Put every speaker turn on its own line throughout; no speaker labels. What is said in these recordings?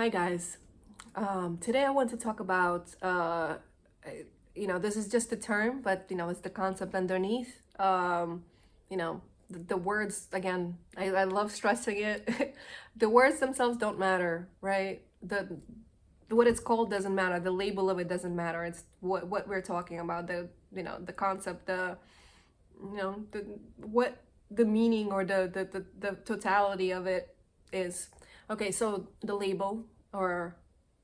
Hi guys. Today I want to talk about, this is just a term, but it's the concept underneath. The words again. I love stressing it. The words themselves don't matter, right? The what it's called doesn't matter. The label of it doesn't matter. It's what we're talking about. The concept. The what the meaning or the totality of it is. Okay, so the label or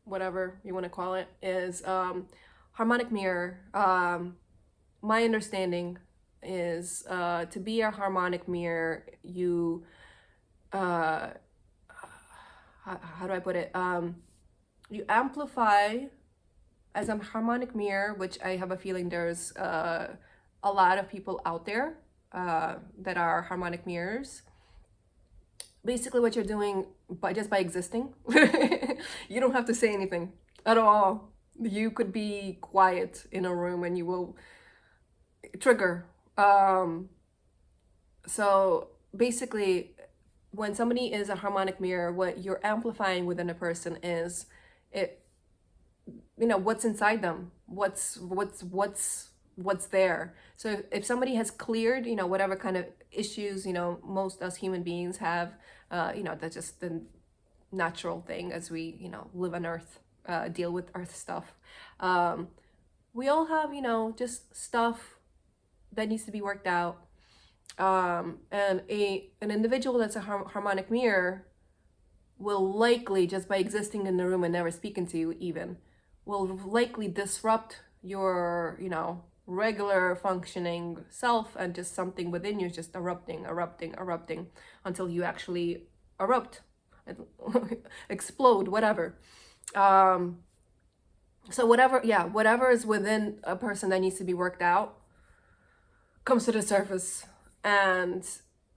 whatever you want to call it is harmonic mirror. My understanding is to be a harmonic mirror, you how do I put it? You amplify as a harmonic mirror, which I have a feeling there's a lot of people out there that are harmonic mirrors. Basically what you're doing by existing, you don't have to say anything at all. You could be quiet in a room and you will trigger. So basically when somebody is a harmonic mirror, what you're amplifying within a person is it, what's inside them, what's there. So if somebody has cleared, whatever kind of issues, most us human beings have, that's just the natural thing as we, live on Earth, deal with Earth stuff. We all have, just stuff that needs to be worked out. And an individual that's a harmonic mirror will likely, just by existing in the room and never speaking to you even, will likely disrupt your, regular functioning self, and just something within you is just erupting until you actually erupt, explode, whatever. So whatever is within a person that needs to be worked out comes to the surface, and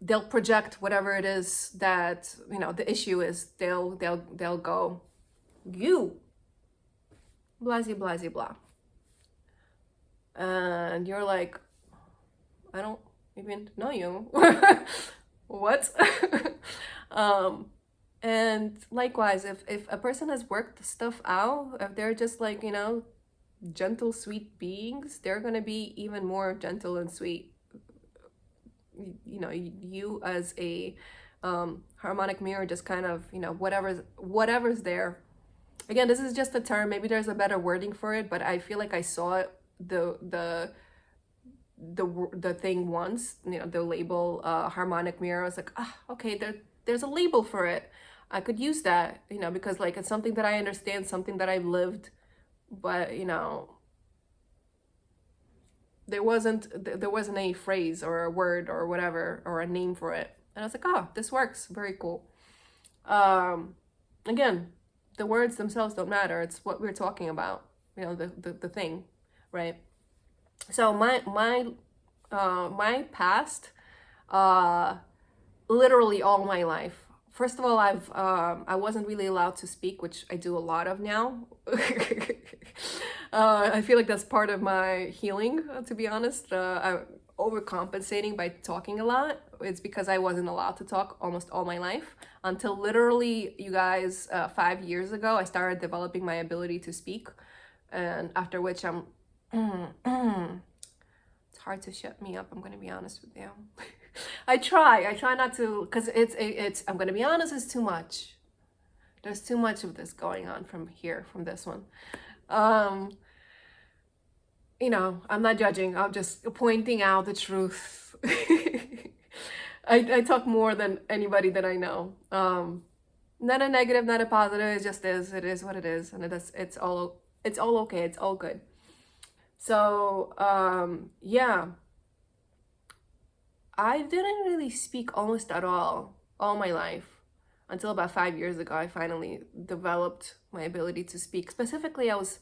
they'll project whatever it is that the issue is. They'll go, you blah blah blah, and you're like, I don't even know you. What? And likewise, if a person has worked stuff out, if they're just like, gentle, sweet beings, they're gonna be even more gentle and sweet. You as a harmonic mirror, just kind of, whatever's there. Again, this is just a term. Maybe there's a better wording for it, but I feel like I saw it, the thing once, the label harmonic mirror. I was like, okay, there's a label for it. I could use that, because like it's something that I understand, something that I've lived, but there wasn't a phrase or a word or whatever or a name for it, and I was like, this works, very cool. Again, the words themselves don't matter. It's what we're talking about, the thing, right? So my past, literally all my life. First of all, I wasn't really allowed to speak, which I do a lot of now. I feel like that's part of my healing, to be honest. I'm overcompensating by talking a lot. It's because I wasn't allowed to talk almost all my life until literally, you guys, 5 years ago, I started developing my ability to speak, and after which it's hard to shut me up. I'm gonna be honest with you. I try not to, because it's I'm gonna be honest, it's too much. There's too much of this going on from this one. I'm not judging, I'm just pointing out the truth. I talk more than anybody that I know. Not a negative, not a positive, it just is. It is what it is, and it's all okay, it's all good. So yeah, I didn't really speak almost at all my life until about 5 years ago. I finally developed my ability to speak. Specifically, I was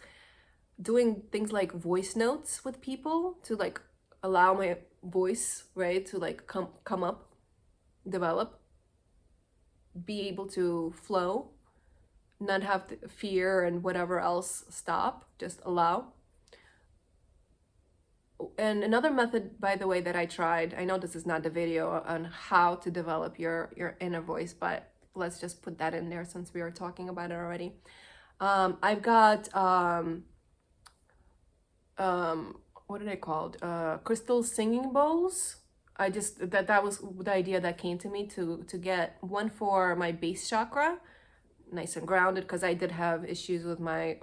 doing things like voice notes with people to like allow my voice, right, to like come up, develop, be able to flow, not have to fear and whatever else stop, just allow. And another method, by the way, that I tried, I know this is not the video on how to develop your inner voice, but let's just put that in there since we are talking about it already. I've got what are they called? Crystal singing bowls. I just that was the idea that came to me to get one for my base chakra, nice and grounded, because I did have issues with my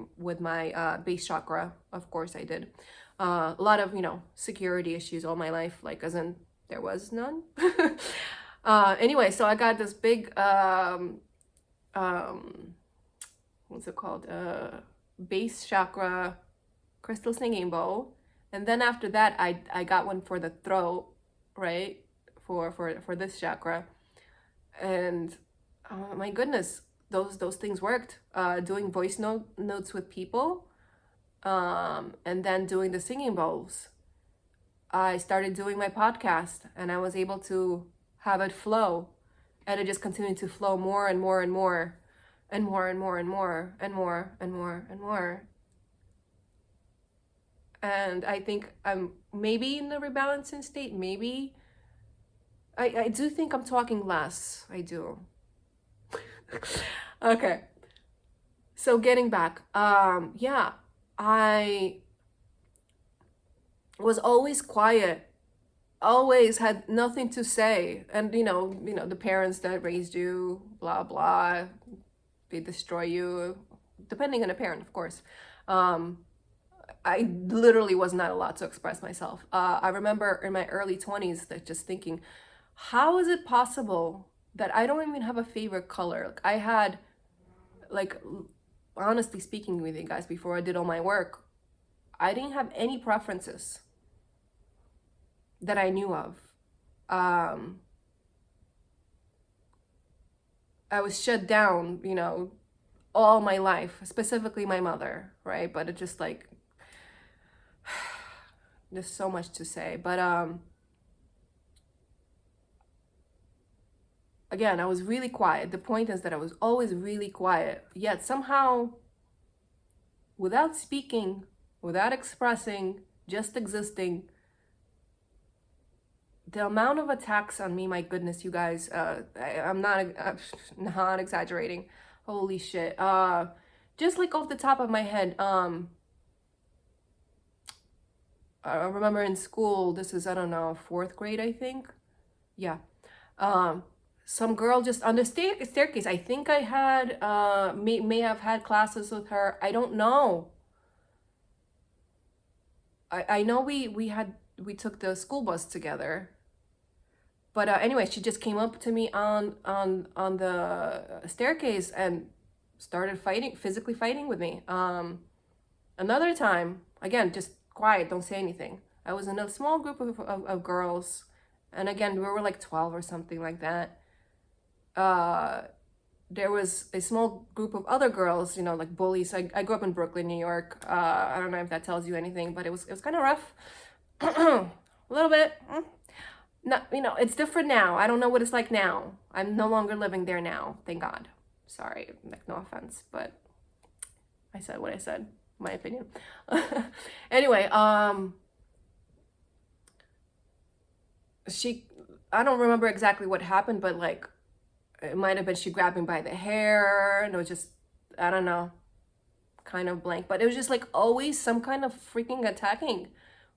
base chakra. Of course I did. A lot of, security issues all my life, like as in there was none. Anyway, so I got this big what's it called? Base chakra crystal singing bowl. And then after that, I got one for the throat, right? For this chakra. And my goodness, those things worked. Doing voice notes with people, and then doing the singing bowls. I started doing my podcast, and I was able to have it flow, and it just continued to flow more and more and more, and more and more and more and more and more and more. And I think I'm maybe in the rebalancing state. Maybe I do think I'm talking less. I do. Okay. So getting back, yeah, I was always quiet, always had nothing to say. And the parents that raised you, blah blah, they destroy you, depending on the parent, of course. I literally was not allowed to express myself. I remember in my early 20s that just thinking, how is it possible that I don't even have a favorite color? Like, I had, like, honestly speaking with you guys, before I did all my work, I didn't have any preferences that I knew of. I was shut down, all my life, specifically my mother, right? But it just like, there's so much to say. But again, I was really quiet. The point is that I was always really quiet, yet somehow, without speaking, without expressing, just existing, the amount of attacks on me, my goodness, you guys, I'm not exaggerating. Holy shit. Just like off the top of my head, I remember in school, this is, I don't know, 4th grade, I think. Yeah. Some girl just on the staircase. I think I had, may have had classes with her. I don't know. I know we took the school bus together. But anyway, she just came up to me on the staircase and started physically fighting with me. Another time, again, just quiet, don't say anything. I was in a small group of girls, and again, we were like 12 or something like that. There was a small group of other girls, like bullies. I grew up in Brooklyn, New York. I don't know if that tells you anything, but it was kind of rough. A little bit. No, it's different now. I don't know what it's like now. I'm no longer living there now, thank God. Sorry, no offense, but I said what I said, my opinion. Anyway, I don't remember exactly what happened, but like, it might have been she grabbed me by the hair, and it was just, I don't know, kind of blank, but it was just like always some kind of freaking attacking.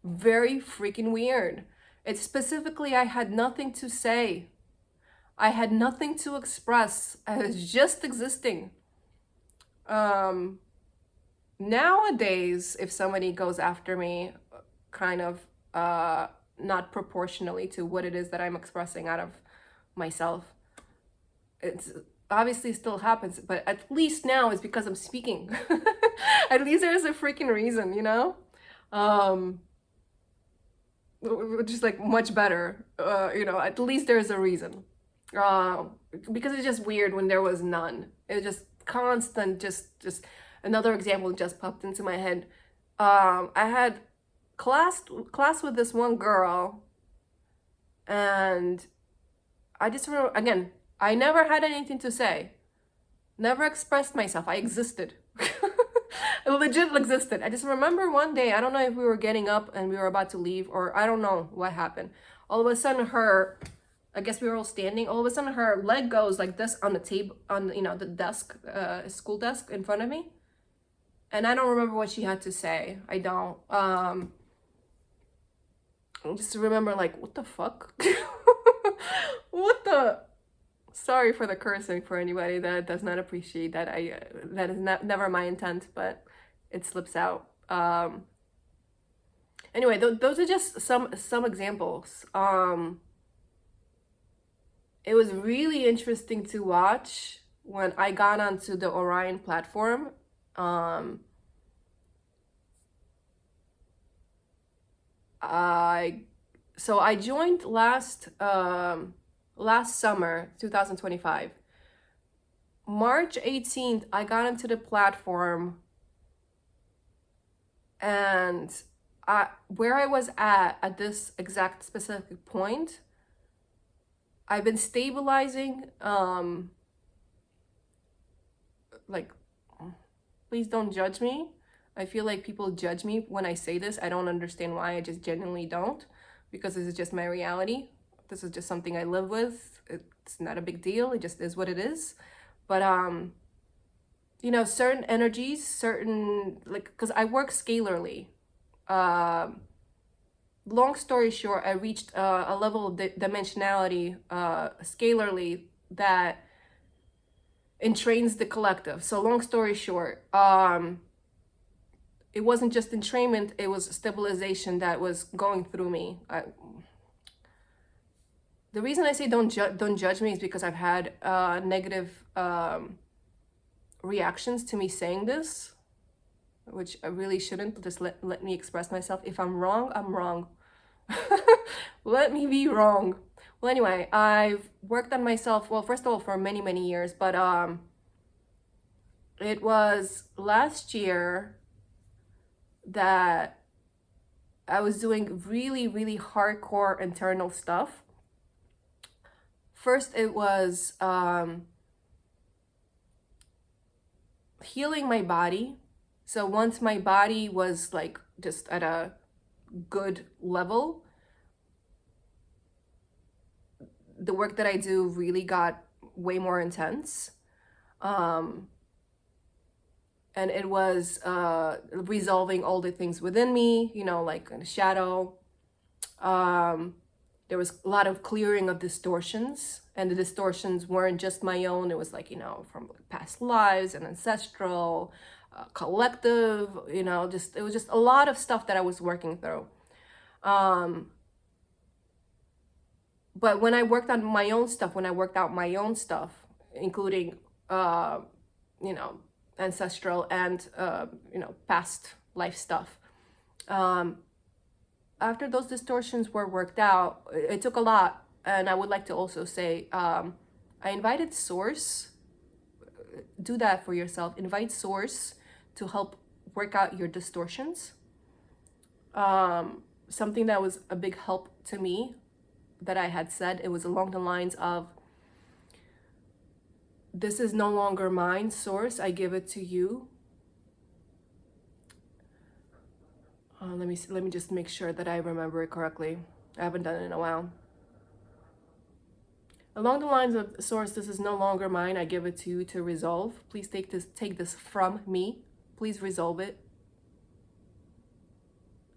Very freaking weird. It's specifically, I had nothing to say. I had nothing to express. I was just existing. Nowadays, if somebody goes after me, kind of not proportionally to what it is that I'm expressing out of myself, it's obviously still happens, but at least now it's because I'm speaking. At least there's a freaking reason, just like much better, at least there's a reason. Because it's just weird when there was none. It just constant, just another example just popped into my head. I had class with this one girl, and I just remember, again, I never had anything to say, never expressed myself. I existed. I legit existed. I just remember one day, I don't know if we were getting up and we were about to leave, or I don't know what happened. All of a sudden, her I guess we were all standing. All of a sudden, her leg goes like this on the table, on, you know, the desk, school desk in front of me. And I don't remember what she had to say. I don't. I just remember like, what the fuck? What the? Sorry for the cursing for anybody that does not appreciate that. That is not never my intent, but it slips out. Anyway, those are just some examples. It was really interesting to watch when I got onto the Orion platform. I joined last summer, 2025. March 18th, I got into the platform, and where I was at this exact specific point, I've been stabilizing. Like, please don't judge me. I feel like people judge me when I say this. I don't understand why. I just genuinely don't, because this is just my reality. This is just something I live with. It's not a big deal. It just is what it is. But you know, certain energies, certain, like, because I work scalarly. Long story short, I reached a level of dimensionality scalarly that entrains the collective. So long story short, it wasn't just entrainment, it was stabilization that was going through me. The reason I say don't judge me is because I've had negative reactions to me saying this, which I really shouldn't. Just let me express myself. If I'm wrong, I'm wrong. Let me be wrong. Well, anyway, I've worked on myself, well, first of all, for many, many years, but it was last year that I was doing really, really hardcore internal stuff. First, it was healing my body. So once my body was like just at a good level, the work that I do really got way more intense. And it was resolving all the things within me, you know, like in the shadow. There was a lot of clearing of distortions, and the distortions weren't just my own. It was like, you know, from past lives and ancestral, collective, you know, just, it was just a lot of stuff that I was working through. But when I worked on my own stuff, when I worked out my own stuff, including, you know, ancestral and, you know, past life stuff, after those distortions were worked out, it took a lot. And I would like to also say, I invited Source. Do that for yourself. Invite Source to help work out your distortions. Something that was a big help to me that I had said, it was along the lines of, this is no longer mine, Source, I give it to you. Let me just make sure that I remember it correctly. I haven't done it in a while. Along the lines of, Source, this is no longer mine, I give it to you to resolve. Please take this from me. Please resolve it.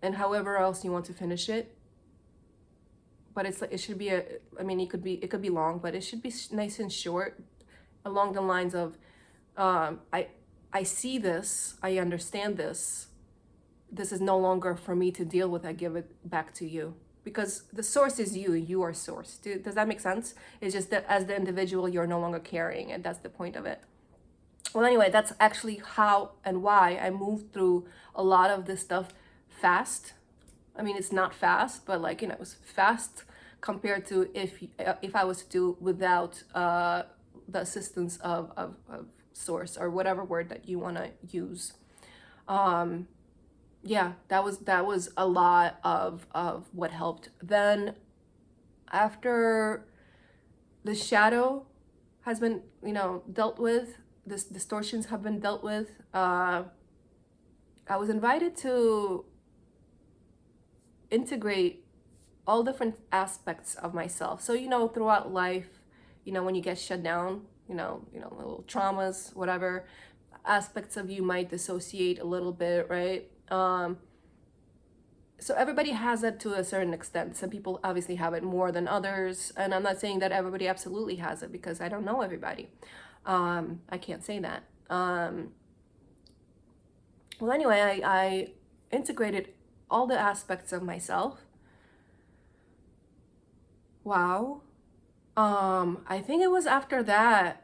And however else you want to finish it. But it should be I mean, it could be long, but it should be nice and short, along the lines of, I see this, I understand this. This is no longer for me to deal with. I give it back to you, because the source is you. You are source. Does that make sense? It's just that as the individual, you're no longer carrying it. That's the point of it. Well, anyway, that's actually how and why I moved through a lot of this stuff fast. I mean, it's not fast, but like, you know, it was fast compared to if I was to do without the assistance of source, or whatever word that you want to use. Yeah, that was a lot of what helped. Then after the shadow has been, you know, dealt with, this distortions have been dealt with, I was invited to integrate all different aspects of myself. So, throughout life, when you get shut down, little traumas, whatever, aspects of you might dissociate a little bit, right? So everybody has it to a certain extent. Some people obviously have it more than others, and I'm not saying that everybody absolutely has it, because I don't know everybody. I can't say that. Well, anyway, I integrated all the aspects of myself. Wow. I think it was after that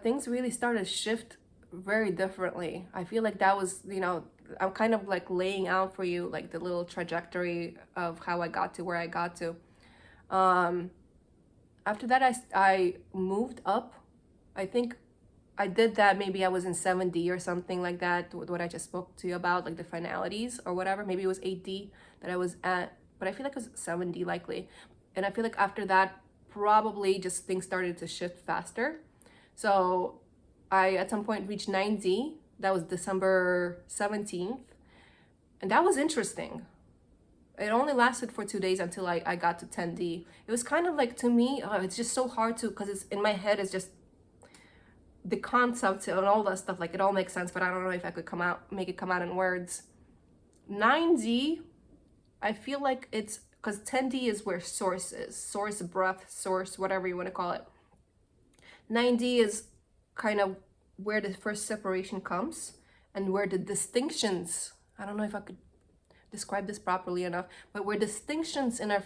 things really started to shift very differently. I feel like that was, I'm kind of like laying out for you like the little trajectory of how I got to where I got to. After that, I moved up. I think I did that, maybe I was in 7D or something like that, what I just spoke to you about, like the finalities or whatever. Maybe it was 8D that I was at, but I feel like it was 7D likely. And I feel like after that, probably just things started to shift faster. So I at some point reached 9D. That was December 17th. And that was interesting. It only lasted for 2 days until I got to 10D. It was kind of like, to me, it's just so hard to, because it's in my head, it's just the concepts and all that stuff, like it all makes sense, but I don't know if I could make it come out in words. 9D, I feel like it's, because 10D is where source is, source, breath, source, whatever you want to call it. 9D is kind of where the first separation comes and where the distinctions, I don't know if I could describe this properly enough, but where distinctions in our,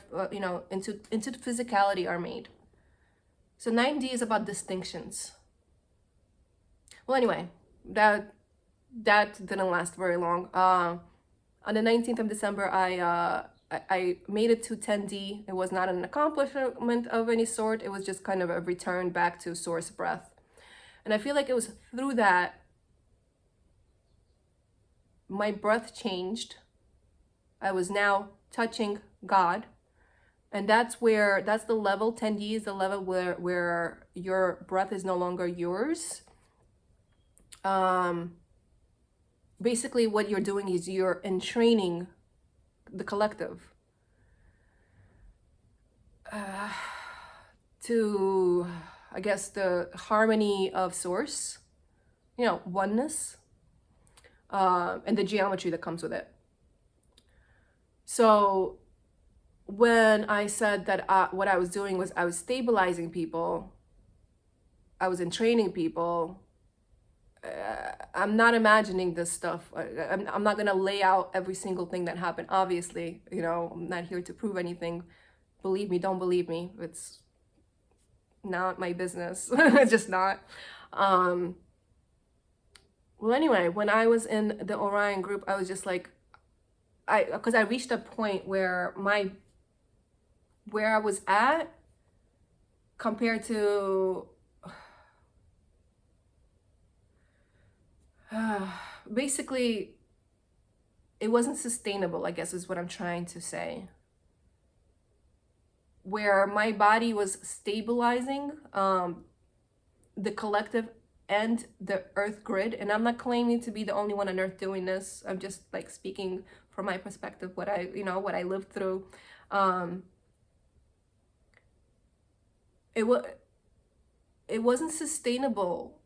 into the physicality are made. So 9D is about distinctions. Well, anyway, that didn't last very long. On the 19th of December, I made it to 10D. It was not an accomplishment of any sort. It was just kind of a return back to source breath. And I feel like it was through that my breath changed. I was now touching God. And that's the level, 10D is the level where your breath is no longer yours. Basically what you're doing is you're entraining the collective to, I guess, the harmony of source, oneness, and the geometry that comes with it. So when I said that what I was doing was I was stabilizing people, I was entraining people, I'm not imagining this stuff. I'm not going to lay out every single thing that happened. Obviously, I'm not here to prove anything. Believe me, don't believe me. It's not my business. It's just not. Well, anyway, when I was in the Orion group, I was just like, because I reached a point where I was at compared to basically, it wasn't sustainable, I guess is what I'm trying to say. Where my body was stabilizing the collective and the earth grid. And I'm not claiming to be the only one on earth doing this. I'm just like speaking from my perspective, what I lived through. It wasn't sustainable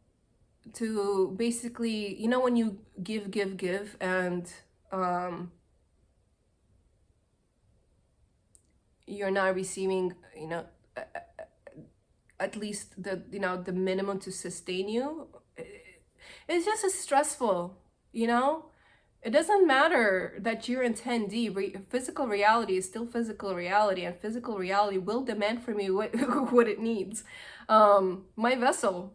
to basically, when you give and you're not receiving, at least the minimum to sustain you, it's just as stressful, It doesn't matter that you're in 10D. Physical reality is still physical reality, and physical reality will demand from you what it needs. My vessel,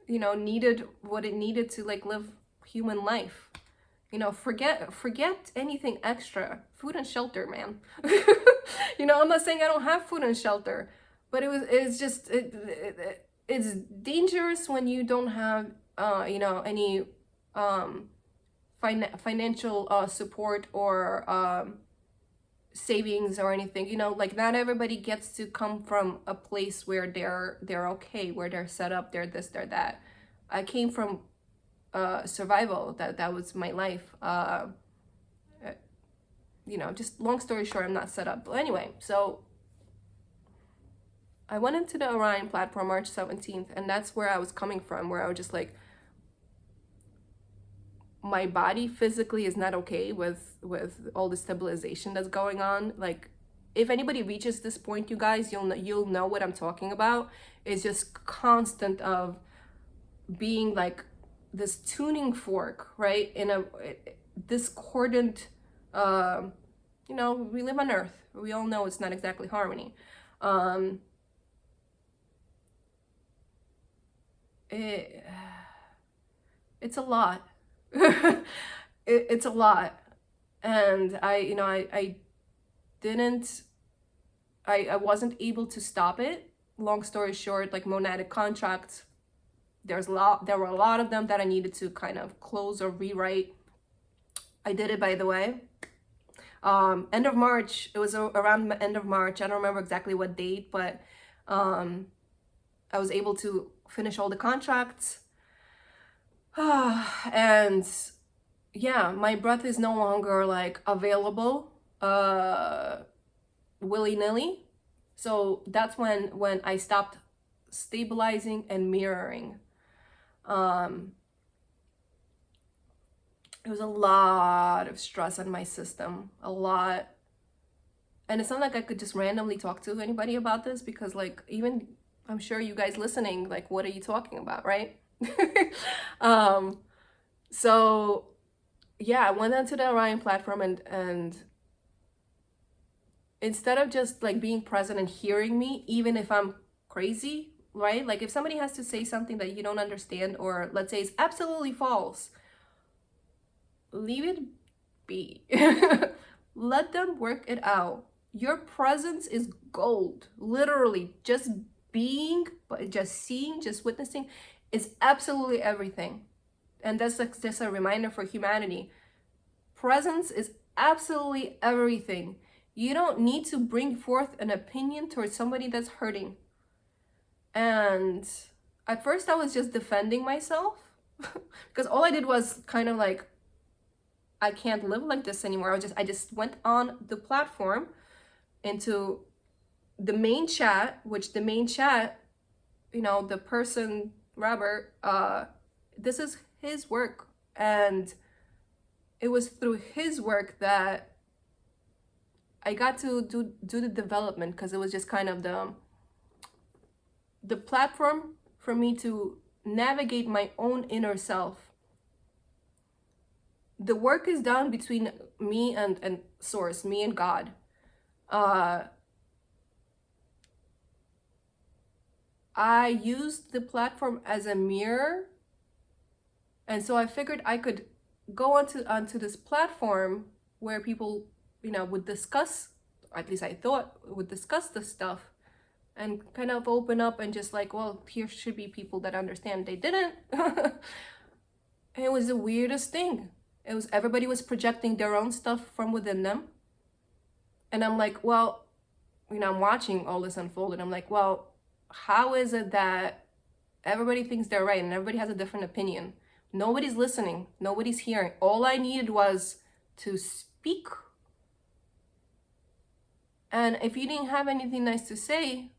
needed what it needed to like live human life. Forget anything extra. Food and shelter, man. I'm not saying I don't have food and shelter, but it's dangerous when you don't have any financial support or savings or anything. Like not everybody gets to come from a place where they're okay, where they're set up, they're this, they're that. I came from survival. That was my life. you know, just long story short, I'm not set up. But anyway, so I went into the Orion platform March 17th, and that's where I was coming from, where I was just like, my body physically is not okay with all the stabilization that's going on. Like, if anybody reaches this point, you guys, you'll know what I'm talking about. It's just constant of being like this tuning fork, right, in a discordant, you know, we live on Earth, we all know it's not exactly harmony. It's a lot. It's a lot. And I didn't, I wasn't able to stop it. Long story short, like monadic contracts, there were a lot of them that I needed to kind of close or rewrite. I did it, by the way. End of March, it was around end of March. I don't remember exactly what date, but I was able to finish all the contracts. And yeah, my breath is no longer like available willy-nilly. So that's when I stopped stabilizing and mirroring. It was a lot of stress on my system, a lot. And it's not like I could just randomly talk to anybody about this, because like, even I'm sure you guys listening, like, what are you talking about, right? So yeah, I went onto the Orion platform, and instead of just like being present and hearing me, even if I'm crazy, right? Like, if somebody has to say something that you don't understand, or let's say it's absolutely false, leave it be. Let them work it out. Your presence is gold. Literally, just being, but just seeing, just witnessing is absolutely everything. And that's like just a reminder for humanity. Presence is absolutely everything. You don't need to bring forth an opinion towards somebody that's hurting. And at first I was just defending myself because all I did was kind of like, I can't live like this anymore. I just went on the platform into the main chat, which the main chat, you know, the person, Robert, this is his work. And it was through his work that I got to do the development, because it was just kind of the platform for me to navigate my own inner self. The work is done between me and source, me and God. I used the platform as a mirror, and so I figured I could go onto this platform where people, you know, would discuss, or at least I thought would discuss this stuff, and kind of open up and just like, well, here should be people that understand. They didn't. It was the weirdest thing. It was, everybody was projecting their own stuff from within them. And I'm like, well, you know, I'm watching all this unfold, and I'm like, well, how is it that everybody thinks they're right and everybody has a different opinion? Nobody's listening. Nobody's hearing. All I needed was to speak. And if you didn't have anything nice to say,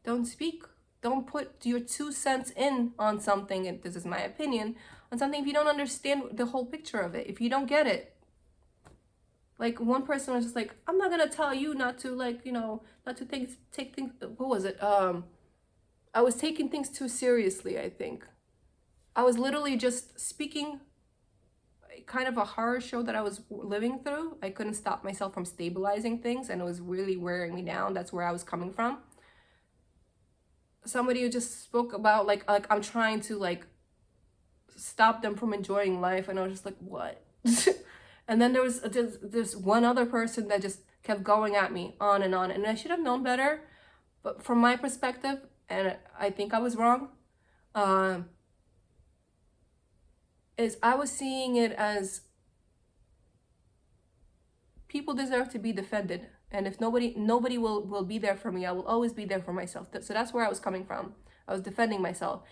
don't speak. Don't put your 2 cents in on something, and this is my opinion, on something if you don't understand the whole picture of it, if you don't get it. Like, one person was just like, I'm not gonna tell you not to, like, you know, not to take things, what was it? I was taking things too seriously, I think. I was literally just speaking kind of a horror show that I was living through. I couldn't stop myself from stabilizing things, and it was really wearing me down. That's where I was coming from. Somebody who just spoke about like I'm trying to like stop them from enjoying life, and I was just like, what? And then there was this one other person that just kept going at me on, and I should have known better. But from my perspective, and I think I was wrong, is I was seeing it as people deserve to be defended. And if nobody will be there for me, I will always be there for myself. So that's where I was coming from. I was defending myself.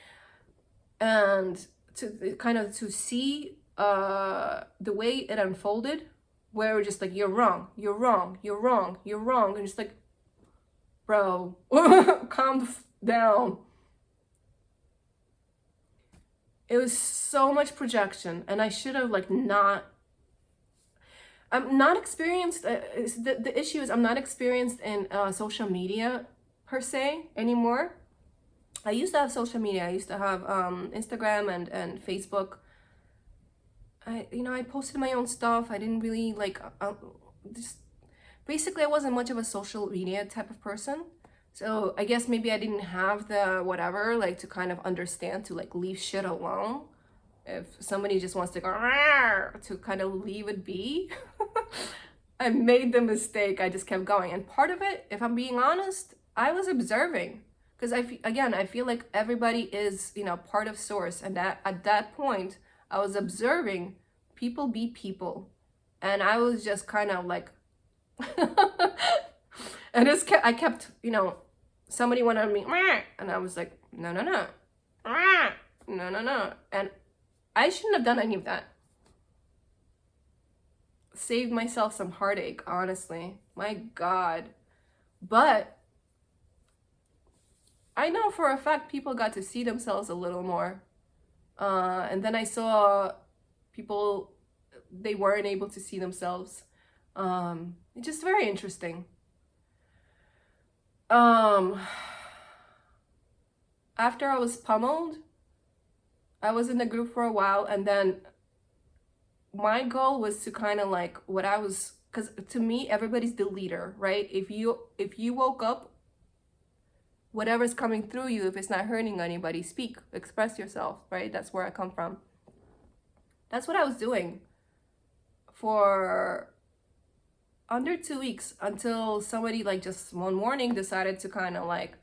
And to kind of to see the way it unfolded where we're just like, you're wrong, you're wrong, you're wrong, you're wrong. And just like, bro, calm down. It was so much projection, and I should have like not. I'm not experienced. The issue is I'm not experienced in social media per se anymore. I used to have social media. I used to have Instagram and Facebook. I posted my own stuff. I didn't really like just basically I wasn't much of a social media type of person. So I guess maybe I didn't have the whatever like to kind of understand to like leave shit alone. If somebody just wants to go to kind of leave it be. I made the mistake. I just kept going. And part of it, if I'm being honest, I was observing. Because I feel like everybody is, part of source. And that at that point, I was observing people be people. And I was just kind of like, and I kept, somebody went on me, and I was like, no, no, no, no, no, no. And I shouldn't have done any of that. Saved myself some heartache, honestly. My God. But I know for a fact people got to see themselves a little more. And then I saw people, they weren't able to see themselves. It's just very interesting. After I was pummeled, I was in the group for a while, and then my goal was to kind of like because to me, everybody's the leader, right? If you woke up, whatever's coming through you, if it's not hurting anybody, speak, express yourself, right? That's where I come from. That's what I was doing for under 2 weeks until somebody like just one morning decided to kind of like,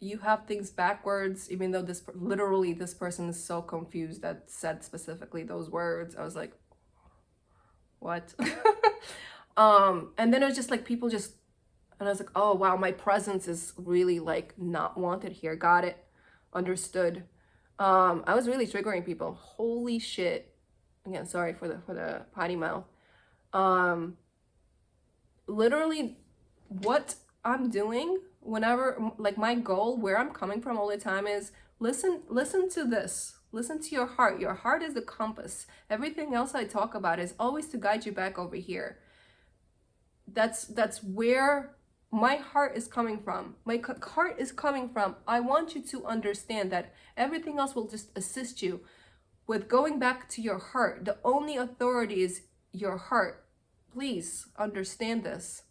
you have things backwards, even though this person is so confused that said specifically those words. I was like, what? And then it was just like people just, and I was like, oh wow, my presence is really like not wanted here. Got it. Understood. I was really triggering people. Holy shit. Again, sorry for the potty mouth. Literally what I'm doing whenever, like my goal, where I'm coming from all the time is listen to this. Listen to your heart. Your heart is the compass. Everything else I talk about is always to guide you back over here. That's where my heart is coming from. My heart is coming from. I want you to understand that everything else will just assist you with going back to your heart. The only authority is your heart. Please understand this.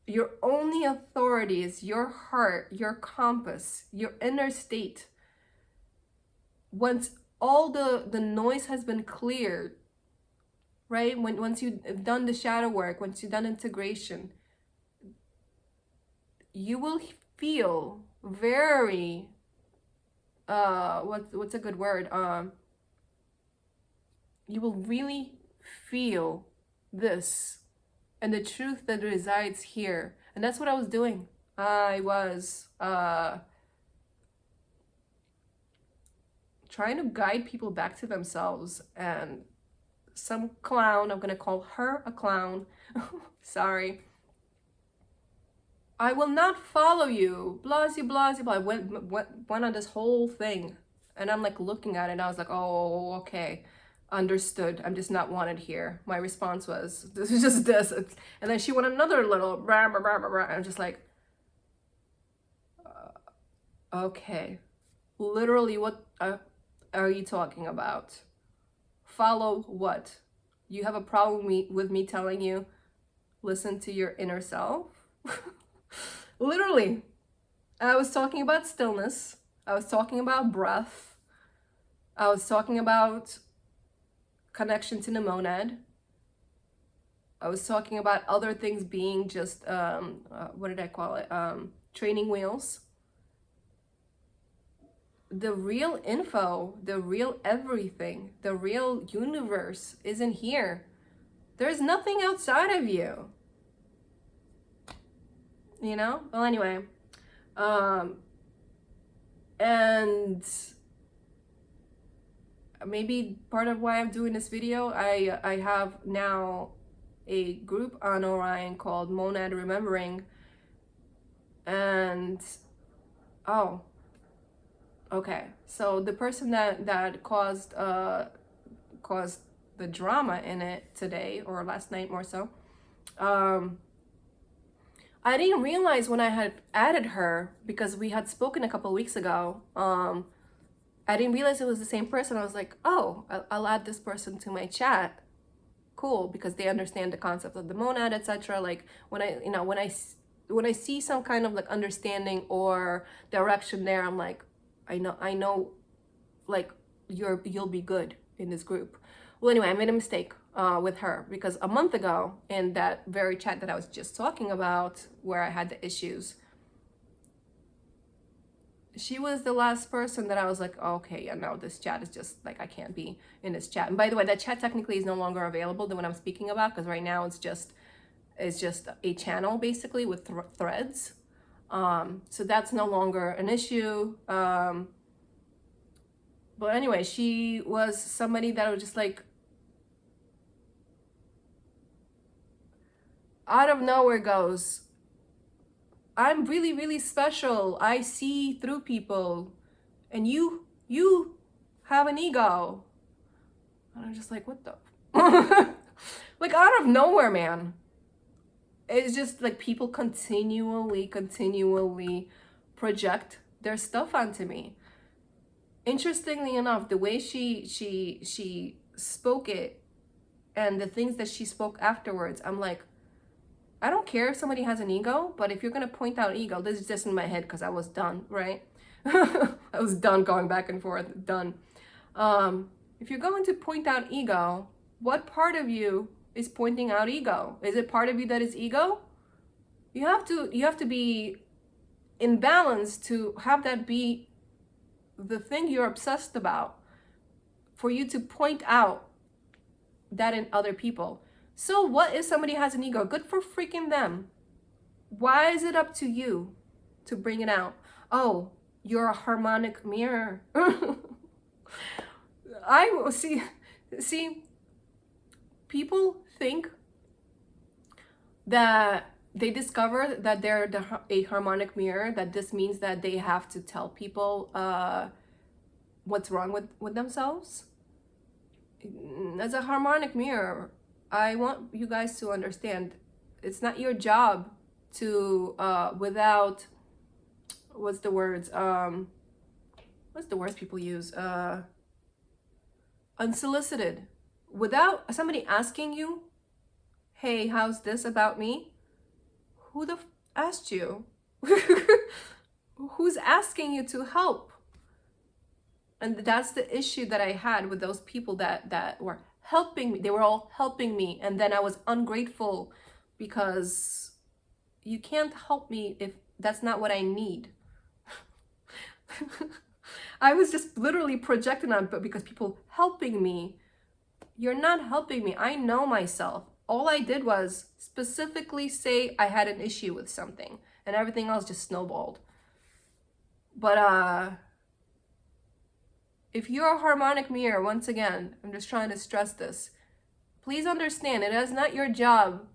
Your only authority is your heart, your compass, your inner state. Once all the noise has been cleared, right? Once you've done the shadow work, once you've done integration, you will feel very, what's a good word? You will really feel this and the truth that resides here. And that's what I was doing. I was trying to guide people back to themselves, and some clown, I'm gonna call her a clown, sorry, I will not follow you, blah, blah, blah. I went on this whole thing, and I'm like looking at it, and I was like, oh, okay, understood. I'm just not wanted here. My response was, this is just this. And then she went another little rah, rah, rah, rah. I'm just like, okay, literally, what are you talking about? Follow what? You have a problem with me telling you, listen to your inner self? Literally, I was talking about stillness. I was talking about breath. I was talking about connection to the monad. I was talking about other things being just, what did I call it? Training wheels. The real info, the real everything, the real universe isn't here. There's nothing outside of you. You know? Well, anyway. And maybe part of why I'm doing this video, I have now a group on Orion called Monad Remembering, and oh, okay. So the person that caused the drama in it today, or last night more so, I didn't realize when I had added her, because we had spoken a couple of weeks ago. I didn't realize it was the same person. I was like, oh, I'll add this person to my chat. Cool, because they understand the concept of the monad, etc. Like when I see some kind of like understanding or direction there, I'm like, I know, like you'll be good in this group. Well, anyway, I made a mistake with her, because a month ago, in that very chat that I was just talking about, where I had the issues, she was the last person that I was like, oh, okay, yeah, no, this chat is just like, I can't be in this chat. And by the way, that chat technically is no longer available, the one I'm speaking about, because right now it's just a channel basically with threads. So that's no longer an issue. But anyway, she was somebody that was just like, out of nowhere goes, I'm really, really special. I see through people, and you have an ego. And I'm just like, what the? Like out of nowhere, man. It's just like people continually project their stuff onto me. Interestingly enough, the way she spoke it, and the things that she spoke afterwards, I'm like, I don't care if somebody has an ego, but if you're going to point out ego, this is just in my head because I was done, right? I was done going back and forth, done. If you're going to point out ego, what part of you is pointing out ego? Is it part of you that is ego? You have to be in balance to have that be the thing you're obsessed about, for you to point out that in other people. So what if somebody has an ego? Good for freaking them. Why is it up to you to bring it out? Oh, you're a harmonic mirror. I see, people think that they discover that they're a harmonic mirror, that this means that they have to tell people what's wrong with themselves. As a harmonic mirror, I want you guys to understand, it's not your job to without what's the words people use, unsolicited, without somebody asking you, hey, how's this about me? Who the asked you? Who's asking you to help? And that's the issue that I had with those people that were helping me. They were all helping me, and then I was ungrateful, because you can't help me if that's not what I need. I was just literally projecting on, but because people helping me, you're not helping me. I know myself. All I did was specifically say I had an issue with something, and everything else just snowballed. But if you're a harmonic mirror, once again, I'm just trying to stress this, please understand, it is not your job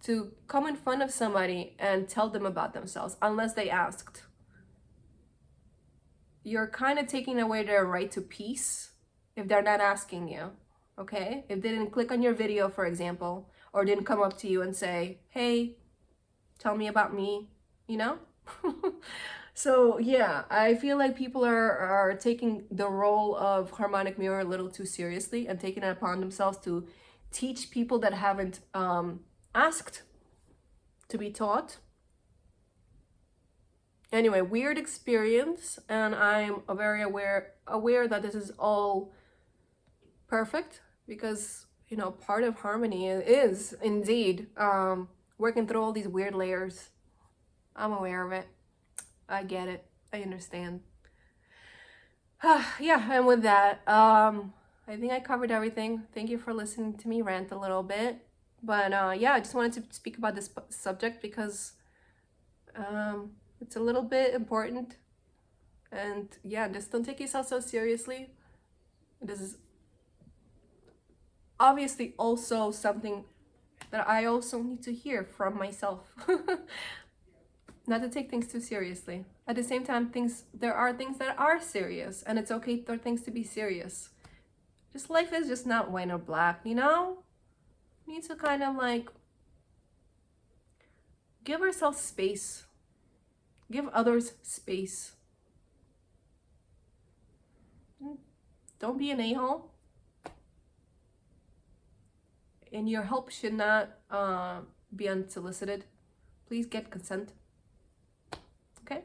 to come in front of somebody and tell them about themselves unless they asked. You're kind of taking away their right to peace if they're not asking you, okay? If they didn't click on your video, for example, or didn't come up to you and say, hey, tell me about me, you know? So yeah, I feel like people are taking the role of harmonic mirror a little too seriously, and taking it upon themselves to teach people that haven't asked to be taught. Anyway, weird experience, and I'm very aware that this is all perfect, because, you know, part of harmony is indeed working through all these weird layers. I'm aware of it. I get it. I understand. Yeah, and with that, I think I covered everything. Thank you for listening to me rant a little bit. But yeah, I just wanted to speak about this subject because it's a little bit important. And yeah, just don't take yourself so seriously. This is obviously also something that I also need to hear from myself. Not to take things too seriously. At the same time, there are things that are serious, and it's okay for things to be serious. Just life is just not white or black, you know? We need to kind of like give ourselves space. Give others space. Don't be an a-hole. And your help should not be unsolicited. Please get consent. Okay?